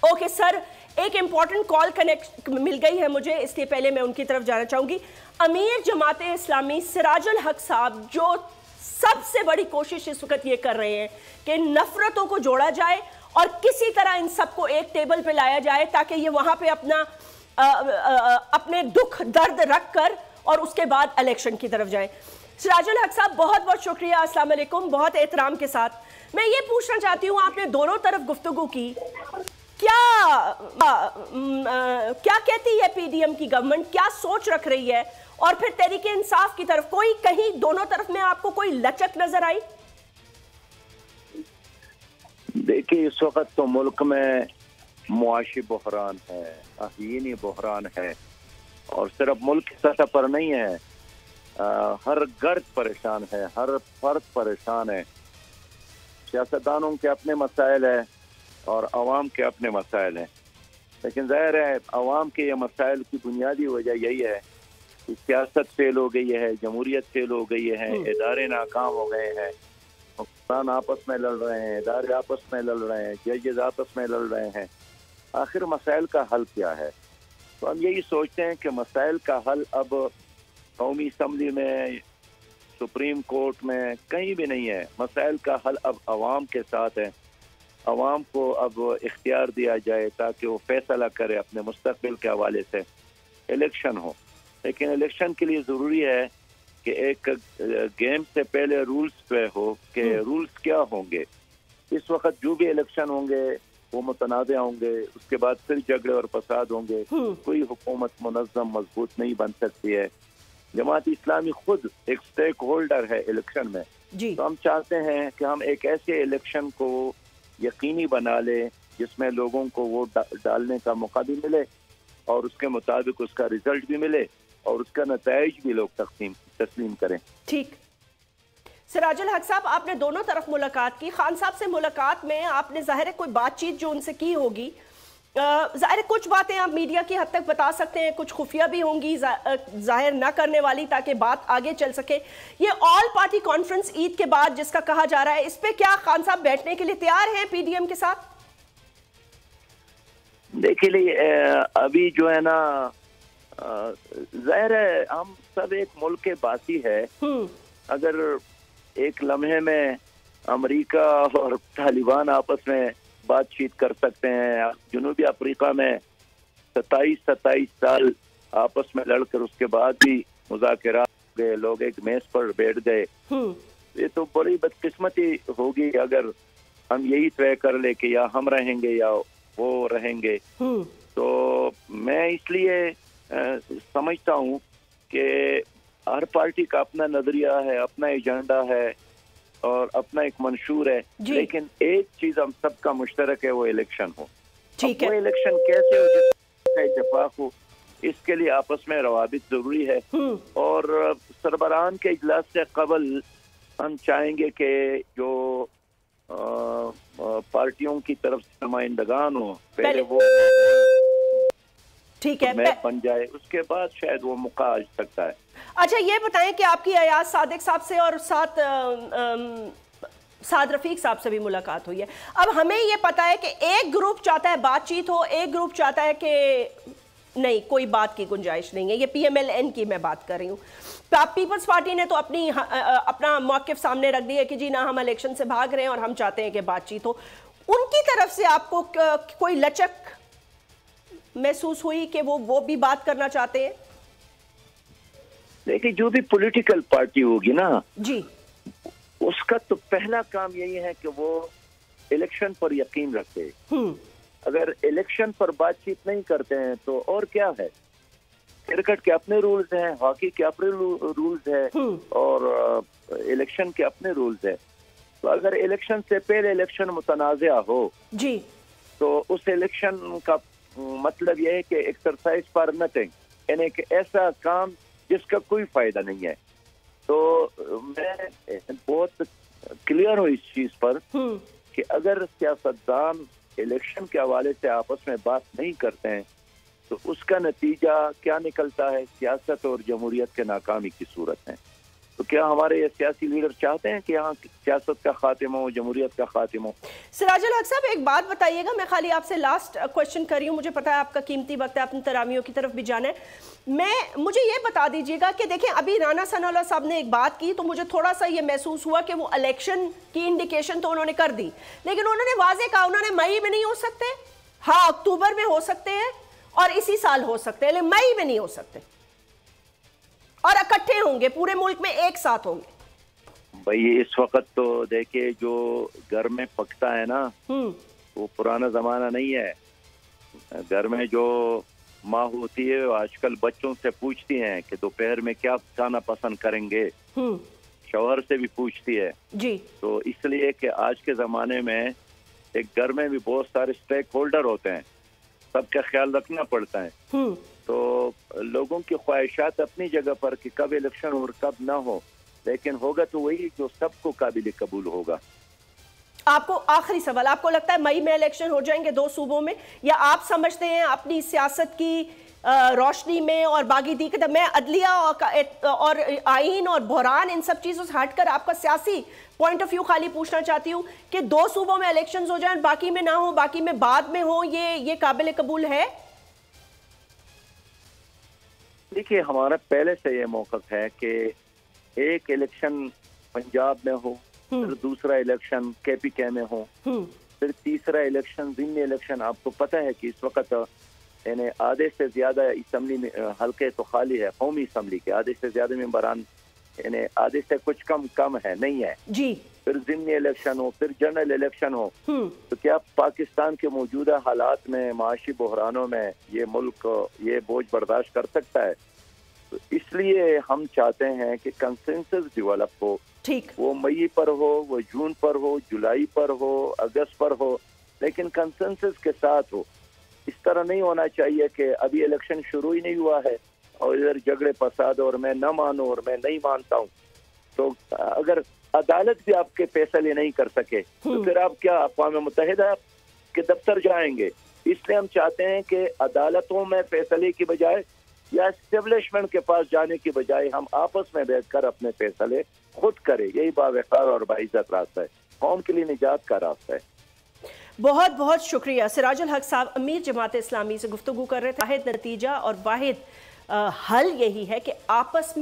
Okay sir, ایک important کال connect مل گئی ہے مجھے، اس لیے پہلے میں ان کی طرف جانا چاہوں گی۔ امیر جماعت اسلامی سراج الحق صاحب جو سب سے بڑی کوشش اس وقت یہ کر رہے ہیں کہ نفرتوں کو جوڑا جائے اور کسی طرح ان سب کو ایک ٹیبل پہ لایا جائے تاکہ یہ وہاں پہ اپنے دکھ درد رکھ کر اور اس کے بعد الیکشن کی طرف جائیں۔ سراج الحق صاحب بہت بہت شکریہ، السلام علیکم، بہت احترام کے ساتھ میں یہ پوچھنا چاہتی ہوں، آپ نے دونوں طرف گفتگو کی، کیا کہتی ہے پی ڈی ایم کی گورنمنٹ، کیا سوچ رکھ رہی ہے، اور پھر تحریک انصاف کی طرف کوئی کہیں دونوں طرف میں آپ کو کوئی لچک نظر آئی؟ دیکھیے اس وقت تو ملک میں معاشی بحران ہے، آئینی بحران ہے، اور صرف ملک کی سطح پر نہیں ہے، ہر گرد پریشان ہے، ہر فرد پریشان ہے۔ سیاستدانوں کے اپنے مسائل ہیں اور عوام کے اپنے مسائل ہیں، لیکن ظاہر ہے عوام کے یہ مسائل کی بنیادی وجہ یہی ہے کہ سیاست فیل ہو گئی ہے، جمہوریت فیل ہو گئی ہے، ادارے ناکام ہو گئے ہیں، حکمران آپس میں لڑ رہے ہیں، ادارے آپس میں لڑ رہے ہیں، ججز آپس میں لڑ رہے ہیں۔ آخر مسائل کا حل کیا ہے؟ تو ہم یہی سوچتے ہیں کہ مسائل کا حل اب قومی اسمبلی میں، سپریم کورٹ میں کہیں بھی نہیں ہے۔ مسائل کا حل اب عوام کے ساتھ ہے، عوام کو اب اختیار دیا جائے تاکہ وہ فیصلہ کرے اپنے مستقبل کے حوالے سے۔ الیکشن ہو، لیکن الیکشن کے لیے ضروری ہے کہ ایک گیم سے پہلے رولز پہ ہو کہ رولز کیا ہوں گے۔ اس وقت جو بھی الیکشن ہوں گے وہ متنازع ہوں گے، اس کے بعد پھر جھگڑے اور فساد ہوں گے، کوئی حکومت منظم مضبوط نہیں بن سکتی ہے۔ جماعت اسلامی خود ایک سٹیک ہولڈر ہے الیکشن میں، تو ہم چاہتے ہیں کہ ہم ایک ایسے الیکشن کو یقینی بنا لیں جس میں لوگوں کو ووٹ ڈالنے کا موقع بھی ملے اور اس کے مطابق اس کا رزلٹ بھی ملے اور اس کا نتائج بھی لوگ تسلیم کریں۔ ٹھیک، سراج الحق صاحب آپ نے دونوں طرف ملاقات کی، خان صاحب سے ملاقات میں آپ نے ظاہر ہے کوئی بات چیت جو ان سے کی ہوگی، ظاہر ہے کچھ باتیں آپ میڈیا کی حد تک بتا سکتے ہیں، کچھ خفیہ بھی ہوں گی ظاہر نہ کرنے والی تاکہ بات آگے چل سکے۔ یہ آل پارٹی کانفرنس عید کے بعد جس کا کہا جا رہا ہے، اس پہ کیا خان صاحب بیٹھنے کے لیے تیار ہیں پی ڈی ایم کے ساتھ؟ دیکھیے ابھی جو ہے نا، ظاہر ہے ہم سب ایک ملک کے باسی ہے، اگر ایک لمحے میں امریکہ اور طالبان آپس میں بات چیت کر سکتے ہیں، جنوبی افریقہ میں 27 سال آپس میں لڑ کر اس کے بعد بھی مذاکرات گئے، لوگ ایک میز پر بیٹھ گئے، یہ تو بڑی بدقسمتی ہوگی اگر ہم یہی طے کر لیں کہ یا ہم رہیں گے یا وہ رہیں گے۔ تو میں اس لیے سمجھتا ہوں کہ ہر پارٹی کا اپنا نظریہ ہے، اپنا ایجنڈا ہے اور اپنا ایک منشور ہے، لیکن ایک چیز ہم سب کا مشترک ہے، وہ الیکشن ہو۔ وہ الیکشن کیسے ہو جس کا اتفاق ہو، اس کے لیے آپس میں روابط ضروری ہے، اور سربراہان کے اجلاس سے قبل ہم چاہیں گے کہ جو پارٹیوں کی طرف سے نمائندگان ہوں پہلے وہ بن جائے، اس کے بعد شاید وہ موقع آ سکتا ہے۔ اچھا یہ بتائیں کہ آپ کی ایاز صادق صاحب سے اور سعد رفیق صاحب سے بھی ملاقات ہوئی ہے، اب ہمیں یہ پتا ہے کہ ایک گروپ چاہتا ہے بات چیت ہو، ایک گروپ چاہتا ہے کہ نہیں کوئی بات کی گنجائش نہیں ہے، یہ پی ایم ایل این کی میں بات کر رہی ہوں۔ پیپلز پارٹی نے تو اپنا موقف سامنے رکھ دیا کہ جی نہ ہم الیکشن سے بھاگ رہے ہیں اور ہم چاہتے ہیں کہ بات چیت ہو۔ ان کی طرف سے آپ کو کوئی لچک محسوس ہوئی کہ وہ بھی بات کرنا چاہتے ہیں؟ دیکھیں جو بھی پولیٹیکل پارٹی ہوگی نا جی، اس کا تو پہلا کام یہی ہے کہ وہ الیکشن پر یقین رکھے۔ اگر الیکشن پر بات چیت نہیں کرتے ہیں تو اور کیا ہے؟ کرکٹ کے اپنے رولز ہیں، ہاکی کے اپنے رولز ہیں، اور الیکشن کے اپنے رولز ہیں۔ تو اگر الیکشن سے پہلے الیکشن متنازع ہو جی تو اس الیکشن کا مطلب یہ ہے کہ ایکسرسائز فار نتھنگ، یعنی کہ ایسا کام جس کا کوئی فائدہ نہیں ہے۔ تو میں بہت کلیئر ہوں اس چیز پر کہ اگر سیاستدان الیکشن کے حوالے سے آپس میں بات نہیں کرتے ہیں تو اس کا نتیجہ کیا نکلتا ہے؟ سیاست اور جمہوریت کے ناکامی کی صورت ہے۔ تو کیا ہمارے یہ سیاسی لیڈر چاہتے ہیں کہ یہاں سیاست کا خاتمہ ہو، جمہوریت کا خاتمہ ہو؟ سراج الحق صاحب ایک بات بتائیے گا، میں خالی آپ سے لاسٹ کوشچن کر رہی ہوں، مجھے پتا ہے آپ کا قیمتی وقت ہے، اپنی ترامیوں کی طرف بھی جانا ہے، مجھے یہ بتا دیجیے گا کہ دیکھیں ابھی رانا ثناء اللہ صاحب نے ایک بات کی تو مجھے تھوڑا سا یہ محسوس ہوا کہ وہ الیکشن کی انڈیکیشن تو انہوں نے کر دی، لیکن انہوں نے واضح کہا انہوں نے مئی میں نہیں ہو سکتے، ہاں اکتوبر میں ہو سکتے ہیں اور اسی سال ہو سکتے ہیں، لیکن مئی میں نہیں ہو سکتے اور اکٹھے ہوں گے، پورے ملک میں ایک ساتھ ہوں گے۔ بھائی اس وقت تو دیکھیں جو گھر میں پکتا ہے نا وہ پرانا زمانہ نہیں ہے، گھر میں جو ماں ہوتی ہے وہ آج کل بچوں سے پوچھتی ہیں کہ دوپہر میں کیا کھانا پسند کریں گے، شوہر سے بھی پوچھتی ہے جی، تو اس لیے کہ آج کے زمانے میں ایک گھر میں بھی بہت سارے سٹیک ہولڈر ہوتے ہیں، سب کا خیال رکھنا پڑتا ہے، تو لوگوں کی خواہشات اپنی جگہ پر کہ کب الیکشن اور کب نہ ہو، لیکن ہوگا تو وہی جو سب کو قابل قبول ہوگا۔ آپ کو آخری سوال، آپ کو لگتا ہے مئی میں الیکشن ہو جائیں گے 2 صوبوں میں، یا آپ سمجھتے ہیں اپنی سیاست کی روشنی میں اور باغی دیگر میں عدلیہ اور آئین اور بحران ان سب چیزوں سے ہٹ کر آپ کا سیاسی پوائنٹ آف ویو خالی پوچھنا چاہتی ہوں کہ 2 صوبوں میں الیکشنز ہو جائیں باقی میں نہ ہو، باقی میں بعد میں ہو، یہ قابل قبول ہے؟ دیکھیے ہمارا پہلے سے یہ موقف ہے کہ ایک الیکشن پنجاب میں ہو، پھر دوسرا الیکشن کے پی کے میں ہو، پھر تیسرا الیکشن ضمنی الیکشن۔ آپ کو پتہ ہے کہ اس وقت یعنی آدھے سے زیادہ اسمبلی میں حلقے تو خالی ہے، قومی اسمبلی کے آدھے سے زیادہ ممبران یعنی آدھے سے کچھ کم ہے، نہیں ہے جی، پھر ضمنی الیکشن ہو، پھر جنرل الیکشن ہو، تو کیا پاکستان کے موجودہ حالات میں معاشی بحرانوں میں یہ ملک یہ بوجھ برداشت کر سکتا ہے؟ تو اس لیے ہم چاہتے ہیں کہ کنسنسس ڈیولپ ہو، وہ مئی پر ہو، وہ جون پر ہو، جولائی پر ہو، اگست پر ہو، لیکن کنسنسس کے ساتھ ہو۔ اس طرح نہیں ہونا چاہیے کہ ابھی الیکشن شروع ہی نہیں ہوا ہے اور ادھر جھگڑے فساد اور میں نہ مانوں اور میں نہیں مانتا ہوں، تو اگر عدالت بھی آپ کے فیصلے نہیں کر سکے تو پھر آپ کیا اقوام متحدہ کے دفتر جائیں گے؟ اس لیے ہم چاہتے ہیں کہ عدالتوں میں فیصلے کی بجائے یا اسٹیبلشمنٹ کے پاس جانے کی بجائے ہم آپس میں بیٹھ کر اپنے فیصلے خود کریں، یہی باوقار اور باعزت راستہ ہے، قوم کے لیے نجات کا راستہ ہے۔ بہت بہت شکریہ سراج الحق صاحب، امیر جماعت اسلامی سے گفتگو کر رہے تھے۔ واحد نتیجہ اور واحد حل یہی ہے کہ آپس میں